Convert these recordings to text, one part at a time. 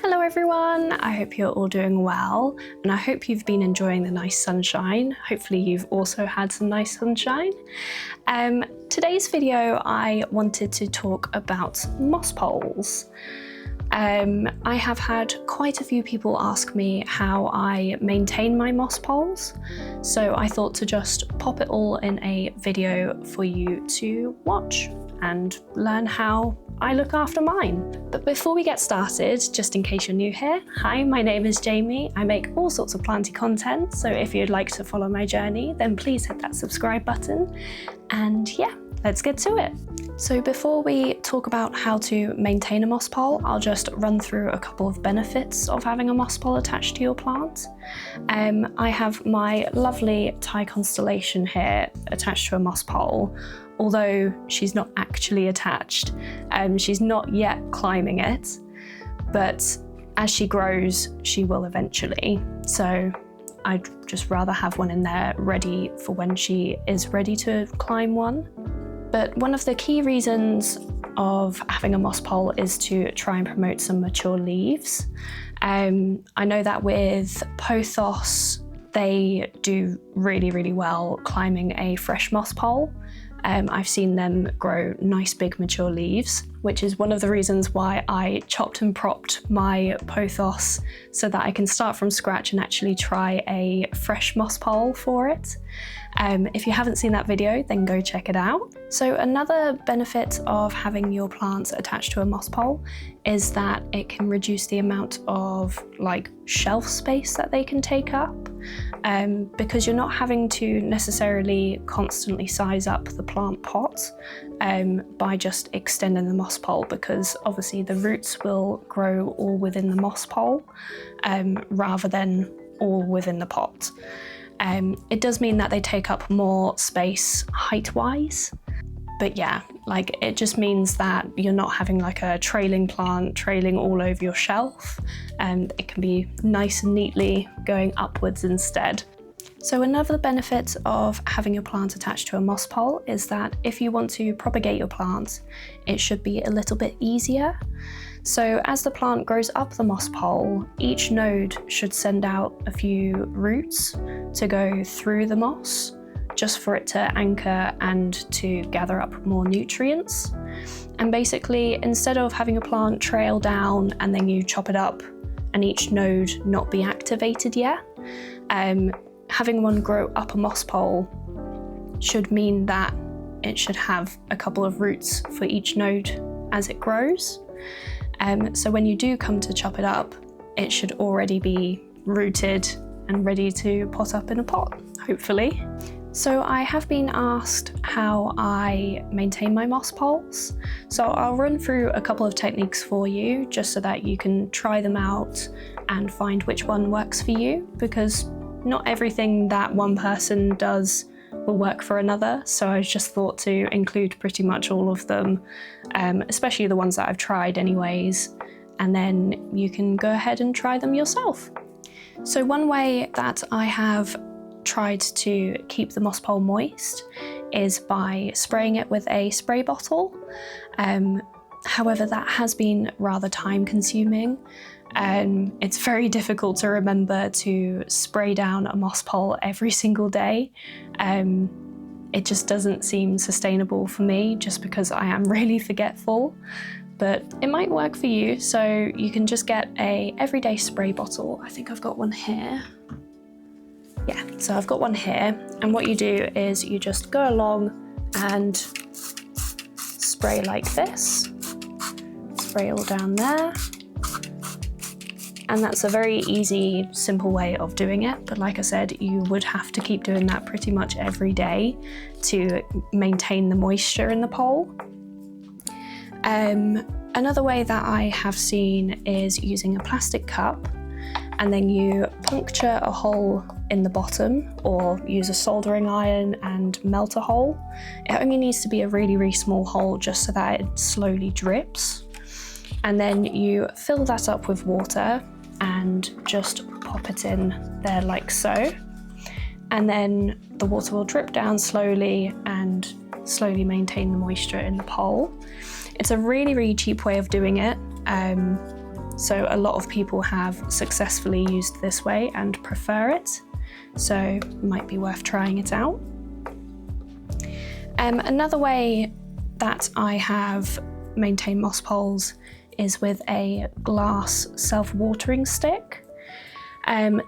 Hello everyone, I hope you're all doing well and I hope you've been enjoying the nice sunshine. Hopefully you've also had some nice sunshine. Today's video I wanted to talk about moss poles. I have had quite a few people ask me how I maintain my moss poles, so I thought to just pop it all in a video for you to watch and learn how I look after mine. But before we get started, just in case you're new here, hi, my name is Jamie. I make all sorts of planty content, so if you'd like to follow my journey, then please hit that subscribe button. And yeah, let's get to it. So before we talk about how to maintain a moss pole, I'll just run through a couple of benefits of having a moss pole attached to your plant. I have my lovely Thai constellation here attached to a moss pole, although she's not actually attached. She's not yet climbing it, but as she grows, she will eventually. So I'd just rather have one in there ready for when she is ready to climb one. But one of the key reasons of having a moss pole is to try and promote some mature leaves. I know that with Pothos, they do really well climbing a fresh moss pole. I've seen them grow nice big mature leaves, which is one of the reasons why I chopped and propped my Pothos so that I can start from scratch and actually try a fresh moss pole for it. If you haven't seen that video, then go check it out. So another benefit of having your plants attached to a moss pole is that it can reduce the amount of shelf space that they can take up, because you're not having to necessarily constantly size up the plant pot by just extending the moss pole, because obviously the roots will grow all within the moss pole rather than all within the pot. It does mean that they take up more space height-wise, but yeah, it just means that you're not having a trailing plant trailing all over your shelf, and it can be nice and neatly going upwards instead. So another benefit of having your plant attached to a moss pole is that if you want to propagate your plant, it should be a little bit easier. So as the plant grows up the moss pole, each node should send out a few roots to go through the moss, just for it to anchor and to gather up more nutrients. And basically, instead of having a plant trail down and then you chop it up and each node not be activated yet, having one grow up a moss pole should mean that it should have a couple of roots for each node as it grows. So when you do come to chop it up, it should already be rooted and ready to pot up in a pot, hopefully. So I have been asked how I maintain my moss poles. So I'll run through a couple of techniques for you, just so that you can try them out and find which one works for you, because not everything that one person does will work for another. So I just thought to include pretty much all of them, especially the ones that I've tried anyways, and then you can go ahead and try them yourself. So one way that I have tried to keep the moss pole moist is by spraying it with a spray bottle. However, that has been rather time consuming. It's very difficult to remember to spray down a moss pole every single day. It just doesn't seem sustainable for me, just because I am really forgetful, but it might work for you. So you can just get a everyday spray bottle. I think I've got one here. Yeah, so I've got one here, and what you do is you just go along and spray like this. Spray all down there. And that's a very easy, simple way of doing it. But like I said, you would have to keep doing that pretty much every day to maintain the moisture in the pole. Another way that I have seen is using a plastic cup, and then you puncture a hole in the bottom, or use a soldering iron and melt a hole. It only needs to be a really small hole, just so that it slowly drips. And then you fill that up with water and just pop it in there like so. And then the water will drip down slowly and slowly maintain the moisture in the pole. It's a really cheap way of doing it. So a lot of people have successfully used this way and prefer it. So it might be worth trying it out. Another way that I have maintained moss poles is with a glass self-watering stick.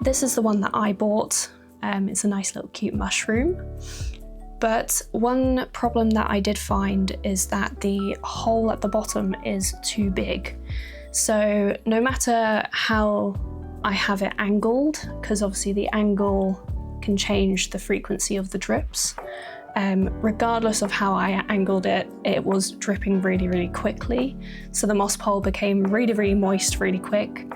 This is the one that I bought. It's a nice little cute mushroom. But one problem that I did find is that the hole at the bottom is too big. So no matter how I have it angled, because obviously the angle can change the frequency of the drips, regardless of how I angled it, it was dripping really, really quickly. So the moss pole became really, really moist really quick.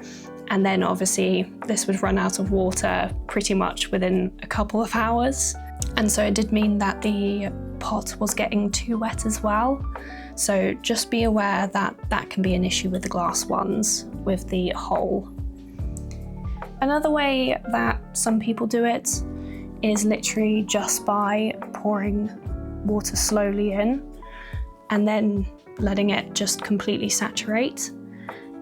And then obviously this would run out of water pretty much within a couple of hours. And so it did mean that the pot was getting too wet as well. So just be aware that that can be an issue with the glass ones, with the hole. Another way that some people do it is literally just by pouring water slowly in and then letting it just completely saturate.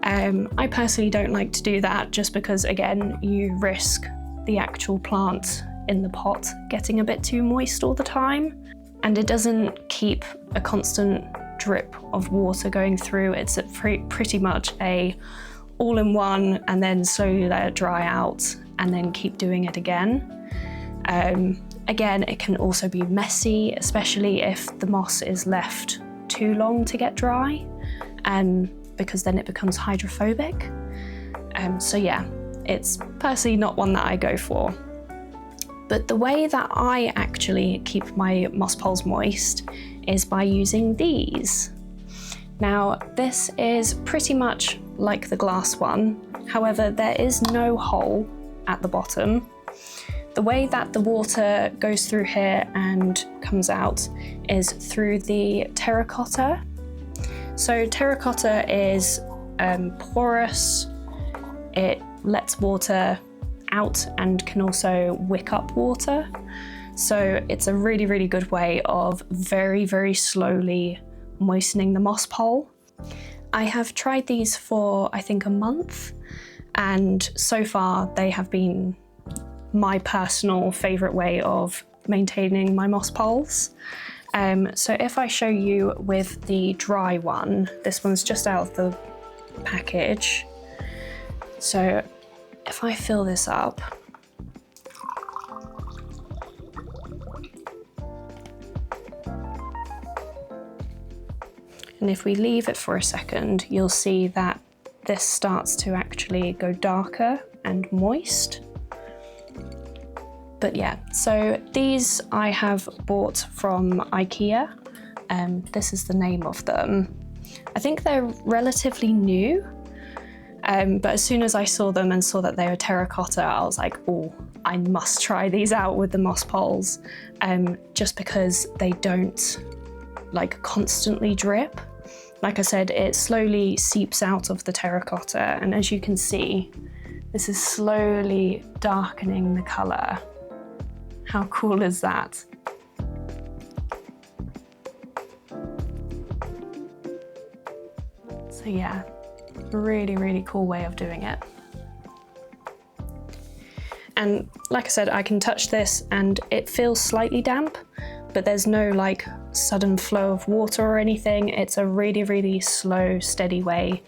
I personally don't like to do that just because, again, you risk the actual plant in the pot getting a bit too moist all the time, and it doesn't keep a constant drip of water going through. It's pretty much a all-in-one, and then slowly let it dry out and then keep doing it again. Again, it can also be messy, especially if the moss is left too long to get dry, because then it becomes hydrophobic. So yeah, it's personally not one that I go for. But the way that I actually keep my moss poles moist is by using these. Now, this is pretty much like the glass one. However, there is no hole at the bottom. The way that the water goes through here and comes out is through the terracotta. So terracotta is porous, it lets water out and can also wick up water. So it's a really, really good way of very, very slowly moistening the moss pole. I have tried these for, I think, a month, and so far they have been my personal favourite way of maintaining my moss poles. So if I show you with the dry one, this one's just out of the package. So if I fill this up, and if we leave it for a second, you'll see that this starts to actually go darker and moist. But yeah, so these I have bought from IKEA. This is the name of them. I think they're relatively new, but as soon as I saw them and saw that they were terracotta, I was like, oh, I must try these out with the moss poles, just because they don't like constantly drip. Like I said, it slowly seeps out of the terracotta, and as you can see, this is slowly darkening the colour. How cool is that? So yeah, really, really cool way of doing it. And like I said, I can touch this and it feels slightly damp, but there's no like sudden flow of water or anything. It's a really, really slow, steady way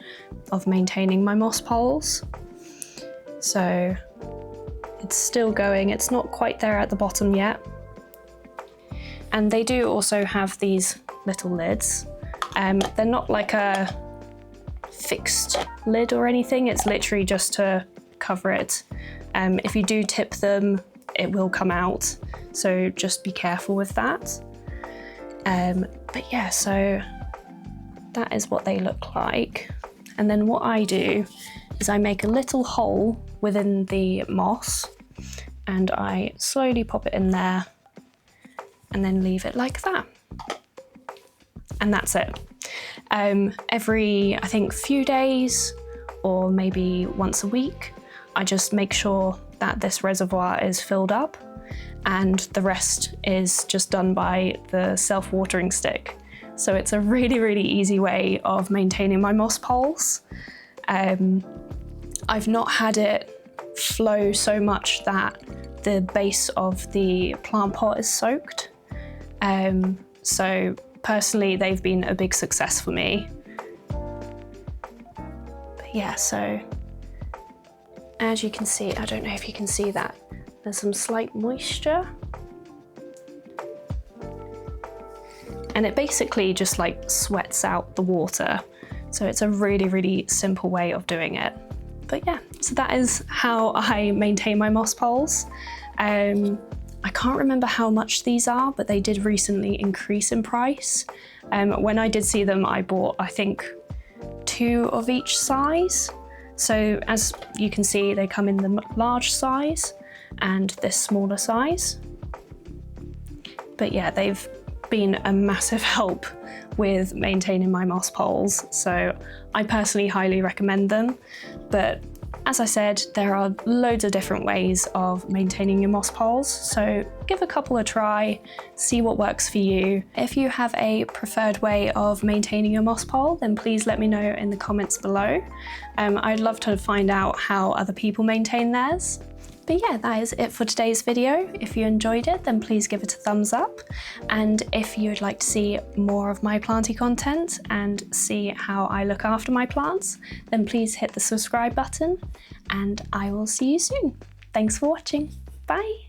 of maintaining my moss poles. So it's still going, it's not quite there at the bottom yet. And they do also have these little lids. They're not like a fixed lid or anything, it's literally just to cover it. If you do tip them, it will come out, so just be careful with that. But yeah, so that is what they look like. And then what I do is I make a little hole within the moss and I slowly pop it in there and then leave it like that. And that's it. Every, I think, few days or maybe once a week, I just make sure that this reservoir is filled up, and the rest is just done by the self-watering stick. So it's a really, really easy way of maintaining my moss poles. I've not had it flow so much that the base of the plant pot is soaked. So personally, they've been a big success for me. But yeah, so as you can see, I don't know if you can see that, there's some slight moisture. And it basically just like sweats out the water. So it's a really, really simple way of doing it. But yeah, so that is how I maintain my moss poles. I can't remember how much these are, but they did recently increase in price. When I did see them, I bought, I think, 2 of each size. So as you can see, they come in the large size and this smaller size. But yeah, they've been a massive help with maintaining my moss poles. So I personally highly recommend them. But as I said, there are loads of different ways of maintaining your moss poles, so give a couple a try, see what works for you. If you have a preferred way of maintaining your moss pole, then please let me know in the comments below. I'd love to find out how other people maintain theirs. But yeah, that is it for today's video. If you enjoyed it, then please give it a thumbs up. And if you would like to see more of my planty content and see how I look after my plants, then please hit the subscribe button and I will see you soon. Thanks for watching. Bye.